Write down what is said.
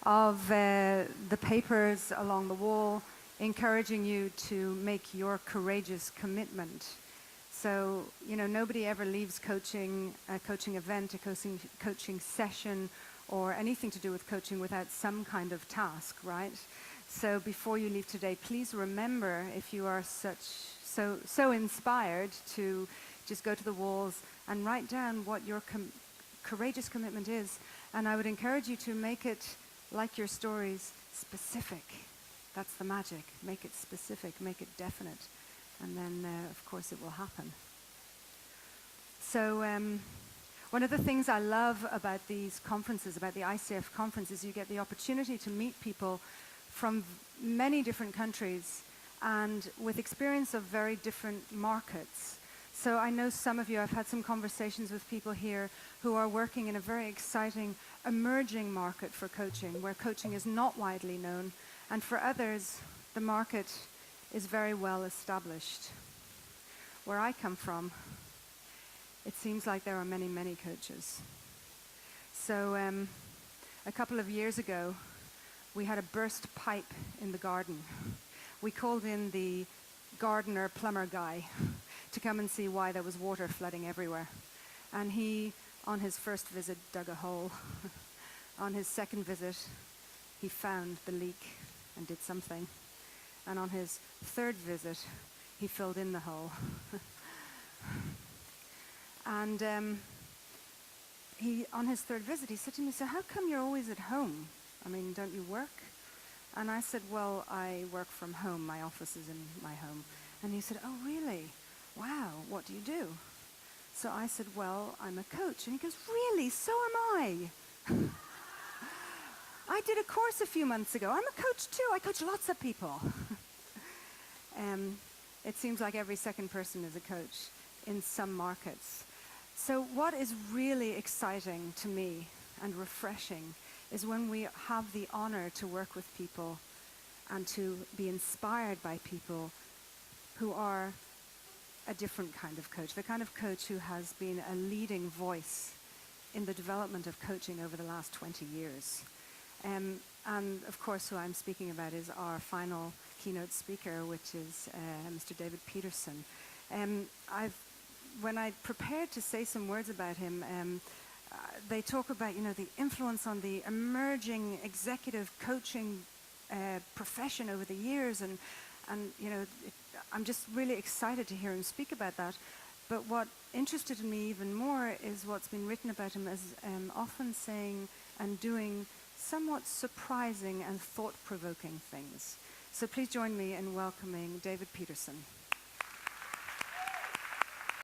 of the papers along the wall encouraging you to make your courageous commitment. So, nobody ever leaves coaching, a coaching event, a coaching session, or anything to do with coaching without some kind of task, right? So before you leave today, please remember, if you are so inspired, to just go to the walls and write down what your courageous commitment is. And I would encourage you to make it, like your stories, specific. That's the magic. Make it specific, make it definite. And then, of course, it will happen. So one of the things I love about these conferences, about the ICF conference, is you get the opportunity to meet people from many different countries and with experience of very different markets. So I know some of you, I've had some conversations with people here who are working in a very exciting, emerging market for coaching, where coaching is not widely known. And for others, the market is very well established. Where I come from, it seems like there are many, many coaches. So a couple of years ago, we had a burst pipe in the garden. We called in the gardener plumber guy to come and see why there was water flooding everywhere. And he, on his first visit, dug a hole. On his second visit, he found the leak and did something. And on his third visit, he filled in the hole. And on his third visit, he said to me, "So how come you're always at home? I mean, don't you work?" And I said, "Well, I work from home. My office is in my home." And he said, "Oh, really? Wow, what do you do?" So I said, "Well, I'm a coach." And he goes, "Really? So am I." I did a course a few months ago. I'm a coach too. I coach lots of people. It seems like every second person is a coach in some markets. So what is really exciting to me and refreshing is when we have the honor to work with people and to be inspired by people who are a different kind of coach, the kind of coach who has been a leading voice in the development of coaching over the last 20 years. And of course, who I'm speaking about is our final keynote speaker, which is Mr. David Peterson. When I prepared to say some words about him, they talk about, the influence on the emerging executive coaching profession over the years, and I'm just really excited to hear him speak about that. But what interested me even more is what's been written about him as often saying and doing somewhat surprising and thought-provoking things. So please join me in welcoming David Peterson.